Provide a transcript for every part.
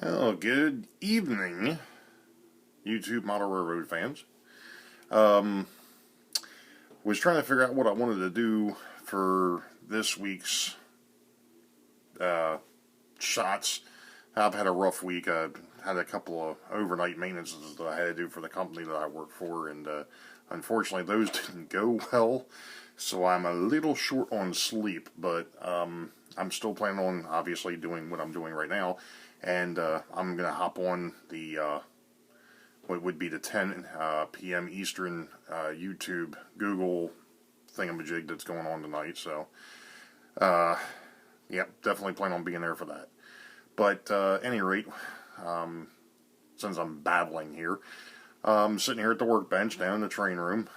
Oh, good evening, YouTube Model Railroad fans. Was trying to figure out what I wanted to do for this week's shots. I've had a rough week. I had a couple of overnight maintenances that I had to do for the company that I work for, and unfortunately those didn't go well, so I'm a little short on sleep, but I'm still planning on obviously doing what I'm doing right now, and I'm going to hop on the what would be the 10 p.m. Eastern YouTube Google thingamajig that's going on tonight, so yeah, definitely plan on being there for that. But at any rate, since I'm babbling here, I'm sitting here at the workbench down in the train room.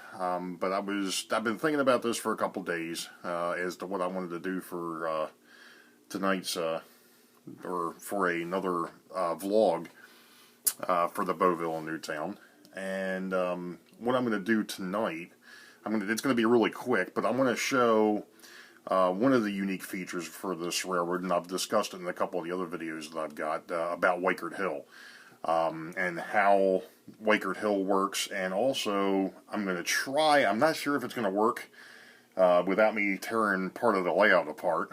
But I've been thinking about this for a couple days as to what I wanted to do for tonight's or for another vlog for the Boeville in Newtown. And what I'm going to do tonight, it's going to be really quick, but I'm going to show one of the unique features for this railroad, and I've discussed it in a couple of the other videos that I've got about Wakert Hill, and how Wakert Hill works, and also I'm going to try, I'm not sure if it's going to work without me tearing part of the layout apart,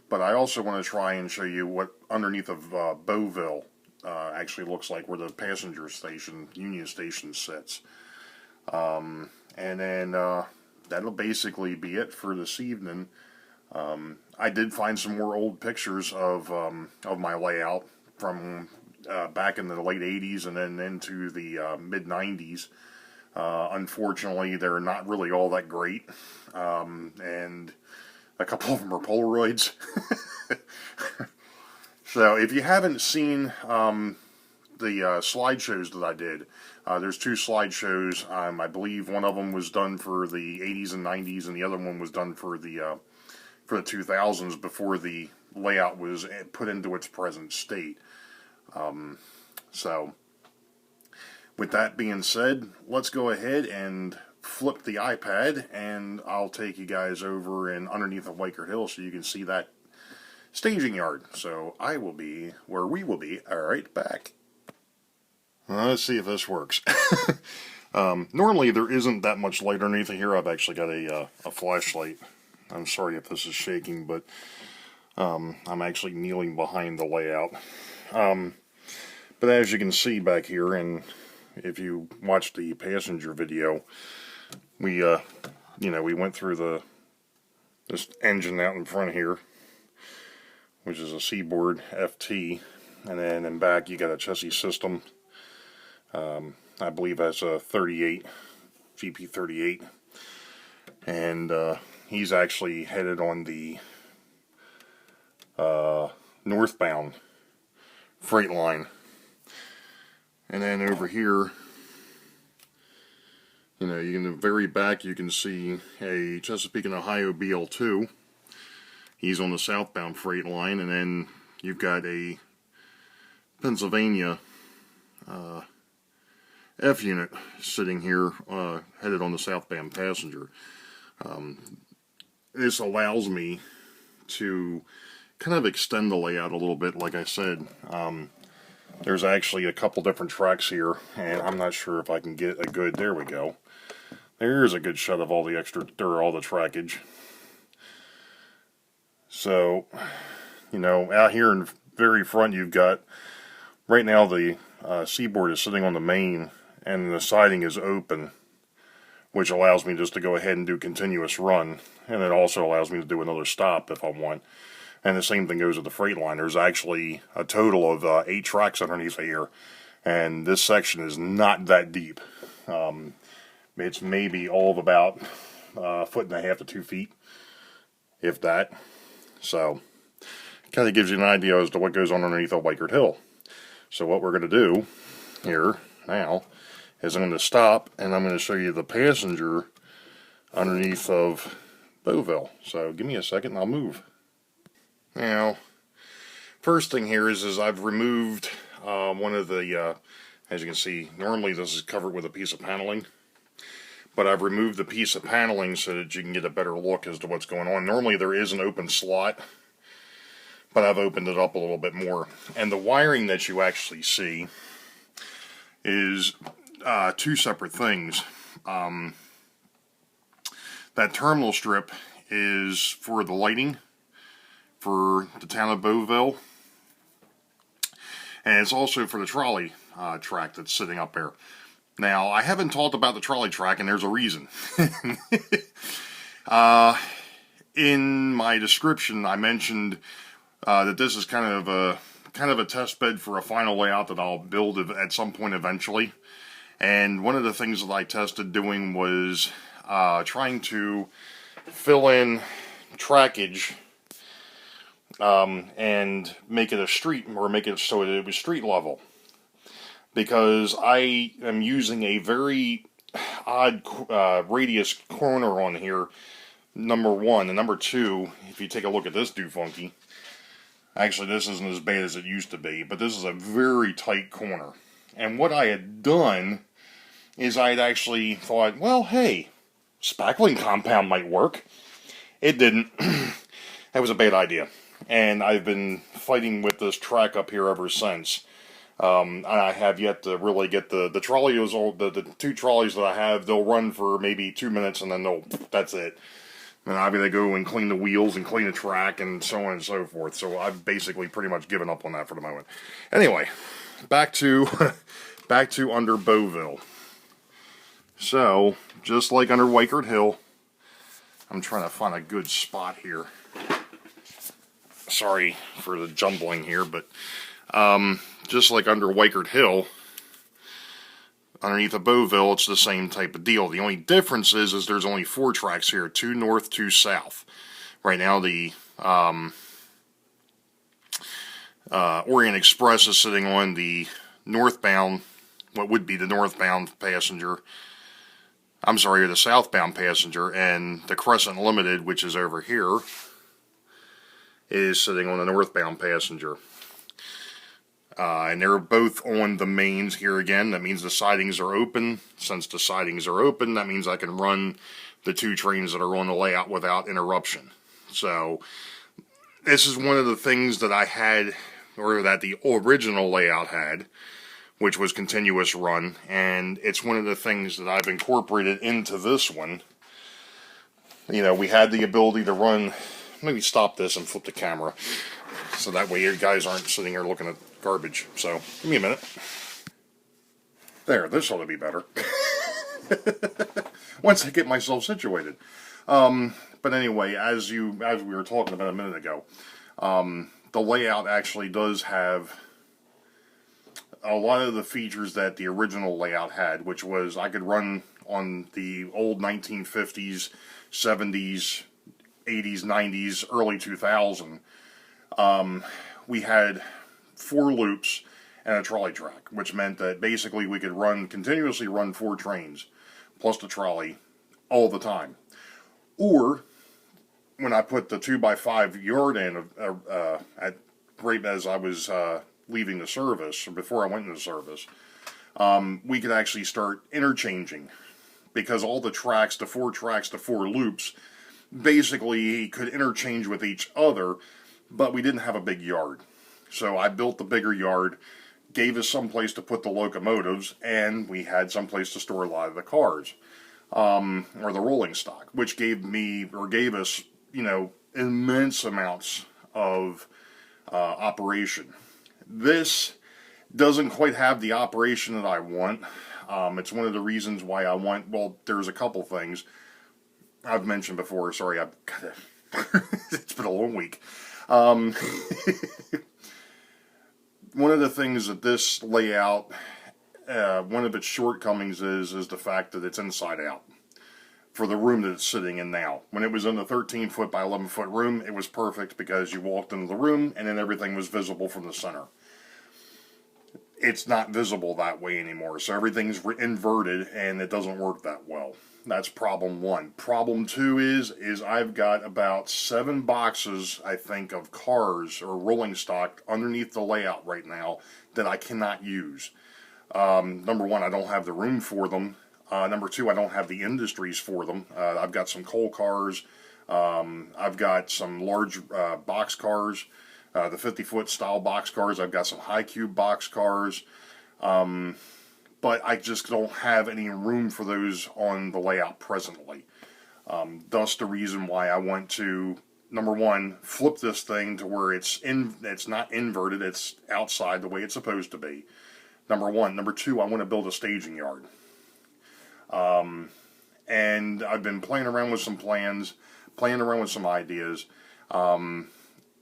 but I also want to try and show you what underneath of Boeville actually looks like, where the passenger station, Union Station sits. And then that'll basically be it for this evening. I did find some more old pictures of my layout from back in the late 80s and then into the mid 90s. Unfortunately, they're not really all that great, and a couple of them are Polaroids. So if you haven't seen the slideshows that I did, there's two slideshows. I believe one of them was done for the 80s and 90s, and the other one was done for the 2000s, before the layout was put into its present state. So with that being said, let's go ahead and flip the iPad, and I'll take you guys over and underneath of Wakert Hill so you can see that staging yard. So I will be where we will be right back. Let's see if this works. Normally there isn't that much light underneath of here. I've actually got a flashlight. I'm sorry if this is shaking, but I'm actually kneeling behind the layout. But as you can see back here, and if you watch the passenger video, we went through this engine out in front here, which is a Seaboard FT, and then in back you got a chassis system. I believe that's a 38, GP38, and he's actually headed on the northbound freight line. And then over here, in the very back, you can see a Chesapeake and Ohio BL2. He's on the southbound freight line, and then you've got a Pennsylvania F unit sitting here, headed on the southbound passenger. This allows me to kind of extend the layout a little bit. Like I said, there's actually a couple different tracks here, and I'm not sure if I can get a good, there we go. There's a good shot of all the extra, or all the trackage. So, out here in very front, you've got, right now the Seaboard is sitting on the main, and the siding is open, which allows me just to go ahead and do continuous run, and it also allows me to do another stop if I want. And the same thing goes with the freight line. There's actually a total of 8 tracks underneath here, and this section is not that deep. It's maybe all of about a foot and a half to 2 feet, if that. So, kind of gives you an idea as to what goes on underneath of Wakert Hill. So what we're going to do here now is I'm going to stop, and I'm going to show you the passenger underneath of Boeville. So give me a second and I'll move. Now, first thing here is I've removed one of the, as you can see, normally this is covered with a piece of paneling, but I've removed the piece of paneling so that you can get a better look as to what's going on. Normally there is an open slot, but I've opened it up a little bit more. And the wiring that you actually see is two separate things. That terminal strip is for the lighting for the town of Boeville, and it's also for the trolley track that's sitting up there. Now, I haven't talked about the trolley track, and there's a reason. In my description, I mentioned that this is kind of a test bed for a final layout that I'll build at some point eventually. And one of the things that I tested doing was trying to fill in trackage and make it a street, or make it so that it was street level. Because I am using a very odd radius corner on here, number one. And number two, if you take a look at this doofunky, actually this isn't as bad as it used to be, but this is a very tight corner. And what I had done is I had actually thought, well, hey, spackling compound might work. It didn't. That was a bad idea. And I've been fighting with this track up here ever since. I have yet to really get the trolleys, the two trolleys that I have, they'll run for maybe 2 minutes and then that's it. And I'll either go and clean the wheels and clean the track and so on and so forth. So I've basically pretty much given up on that for the moment. Anyway, back to under Boeville. So, just like under Wykert Hill, I'm trying to find a good spot here. Sorry for the jumbling here, but just like under Wykert Hill, underneath of Boeville, it's the same type of deal. The only difference is there's only 4 tracks here, 2 north, 2 south. Right now, the Orient Express is sitting on the northbound, what would be the northbound passenger. I'm sorry, the southbound passenger, and the Crescent Limited, which is over here, is sitting on the northbound passenger. And they're both on the mains here again. That means the sidings are open. Since the sidings are open, that means I can run the 2 trains that are on the layout without interruption. So, this is one of the things that I had, or that the original layout had, which was continuous run, and it's one of the things that I've incorporated into this one. You know, we had the ability to run, maybe stop this and flip the camera, so that way you guys aren't sitting here looking at garbage. So, give me a minute. There, this ought to be better. Once I get myself situated. But anyway, as we were talking about a minute ago, the layout actually does have a lot of the features that the original layout had, which was I could run on the old 1950s, 70s, 80s, 90s, early 2000. We had 4 loops and a trolley track, which meant that basically we could continuously run 4 trains, plus the trolley, all the time. Or, when I put the 2x5 yard in, right as I was leaving the service, or before I went into service, we could actually start interchanging, because all the tracks, the 4 tracks, the 4 loops, basically could interchange with each other, but we didn't have a big yard. So I built the bigger yard, gave us some place to put the locomotives, and we had some place to store a lot of the cars, or the rolling stock, which gave us, you know, immense amounts of operation. This doesn't quite have the operation that I want. It's one of the reasons why I want, well, there's a couple things I've mentioned before. Sorry, it's been a long week. One of the things that this layout, one of its shortcomings is the fact that it's inside out for the room that it's sitting in now. When it was in the 13-foot by 11-foot room, it was perfect because you walked into the room and then everything was visible from the center. It's not visible that way anymore, so everything's inverted and it doesn't work that well. That's problem 1. Problem 2 is I've got about 7 boxes, I think, of cars or rolling stock underneath the layout right now that I cannot use. Number 1, I don't have the room for them. Number 2, I don't have the industries for them. I've got some coal cars. I've got some large box cars. the 50-foot style box cars. I've got some high cube box cars. But I just don't have any room for those on the layout presently. Thus the reason why I want to, number one, flip this thing to where it's not inverted, it's outside the way it's supposed to be. Number one. Number two, I want to build a staging yard. And I've been playing around with some plans, playing around with some ideas. And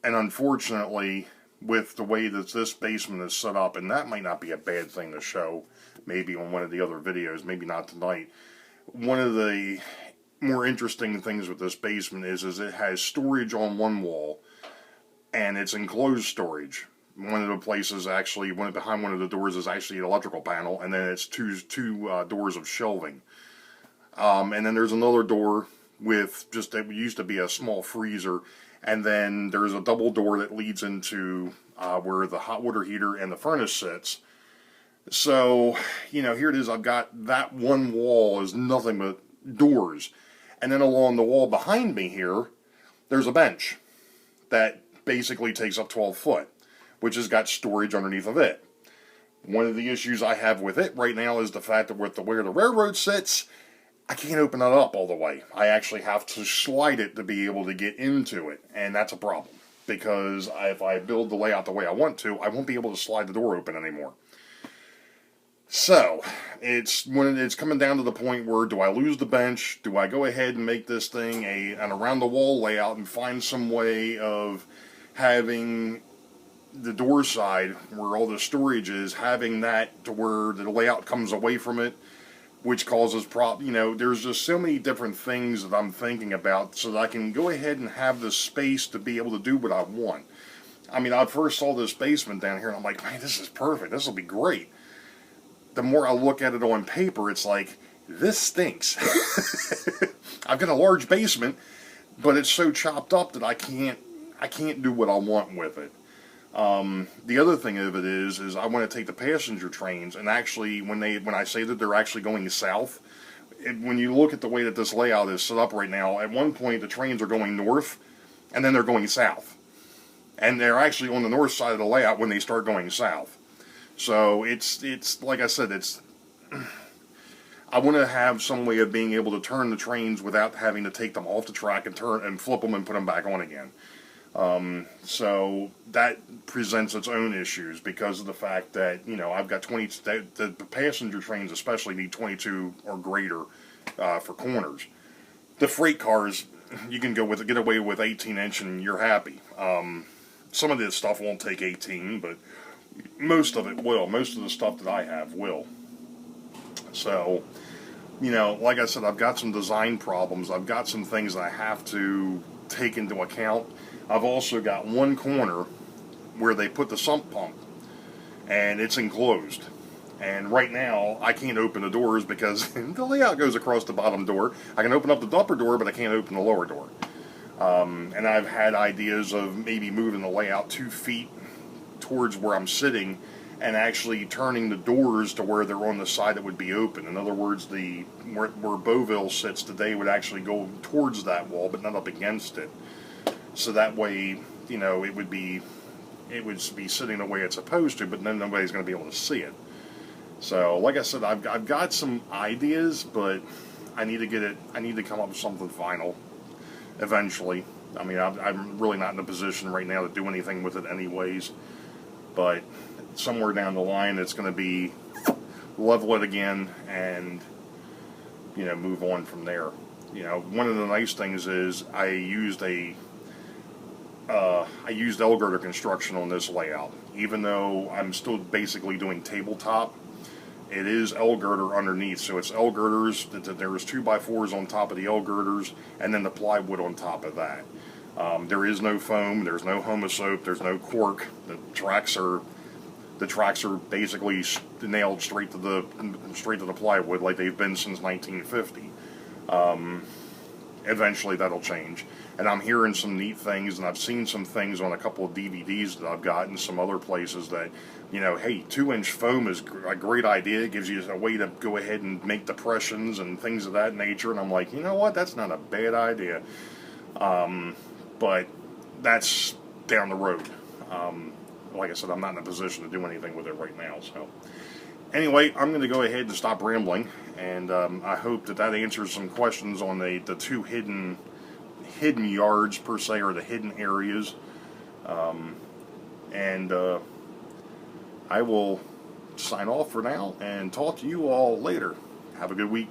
unfortunately, with the way that this basement is set up, and that might not be a bad thing to show, maybe on one of the other videos, maybe not tonight. One of the more interesting things with this basement is it has storage on one wall, and it's enclosed storage. One of the places actually, behind one of the doors is actually an electrical panel, and then it's two doors of shelving. And then there's another door with just, it used to be a small freezer, and then there's a double door that leads into where the hot water heater and the furnace sits. So, here it is. I've got that one wall is nothing but doors. And then along the wall behind me here, there's a bench that basically takes up 12 foot, which has got storage underneath of it. One of the issues I have with it right now is the fact that with where the railroad sits, I can't open it up all the way. I actually have to slide it to be able to get into it, and that's a problem. Because if I build the layout the way I want to, I won't be able to slide the door open anymore. So, when it's coming down to the point where, do I lose the bench? Do I go ahead and make this thing an around-the-wall layout and find some way of having the door side, where all the storage is, having that to where the layout comes away from it, which causes there's just so many different things that I'm thinking about so that I can go ahead and have the space to be able to do what I want. I mean, I first saw this basement down here, and I'm like, man, this is perfect. This will be great. The more I look at it on paper, it's like, this stinks. I've got a large basement, but it's so chopped up that I can't do what I want with it. The other thing of it is I want to take the passenger trains, and actually, when I say that they're actually going south, when you look at the way that this layout is set up right now, at one point the trains are going north, and then they're going south. And they're actually on the north side of the layout when they start going south. So it's like I said, I want to have some way of being able to turn the trains without having to take them off the track and flip them and put them back on again. So that presents its own issues because of the fact that, I've got the passenger trains especially need 22 or greater for corners. The freight cars, you can get away with 18-inch and you're happy. Some of this stuff won't take 18, but most of it will. Most of the stuff that I have will. So, like I said, I've got some design problems. I've got some things that I have to take into account. I've also got one corner where they put the sump pump, and it's enclosed. And right now, I can't open the doors because the layout goes across the bottom door. I can open up the upper door, but I can't open the lower door. And I've had ideas of maybe moving the layout 2 feet towards where I'm sitting and actually turning the doors to where they're on the side that would be open. In other words, where Boeville sits today would actually go towards that wall, but not up against it. So that way, it would be sitting the way it's supposed to, but then nobody's going to be able to see it. So, like I said, I've got some ideas, but I need to come up with something final eventually. I mean, I'm really not in a position right now to do anything with it anyways. But somewhere down the line, it's going to be level it again and, move on from there. One of the nice things is I used L-girder construction on this layout. Even though I'm still basically doing tabletop, it is L-girder underneath. So it's L-girders, there's 2x4s on top of the L-girders, and then the plywood on top of that. There is no foam, there's no homosoap, there's no cork. The tracks are basically nailed straight to the plywood like they've been since 1950. Eventually that'll change. And I'm hearing some neat things, and I've seen some things on a couple of DVDs that I've gotten some other places that, hey, 2-inch foam is a great idea. It gives you a way to go ahead and make depressions and things of that nature. And I'm like, you know what? That's not a bad idea. But that's down the road. Like I said, I'm not in a position to do anything with it right now. So anyway, I'm going to go ahead and stop rambling, and I hope that answers some questions on the two hidden yards per se, or the hidden areas. And I will sign off for now and talk to you all later. Have a good week.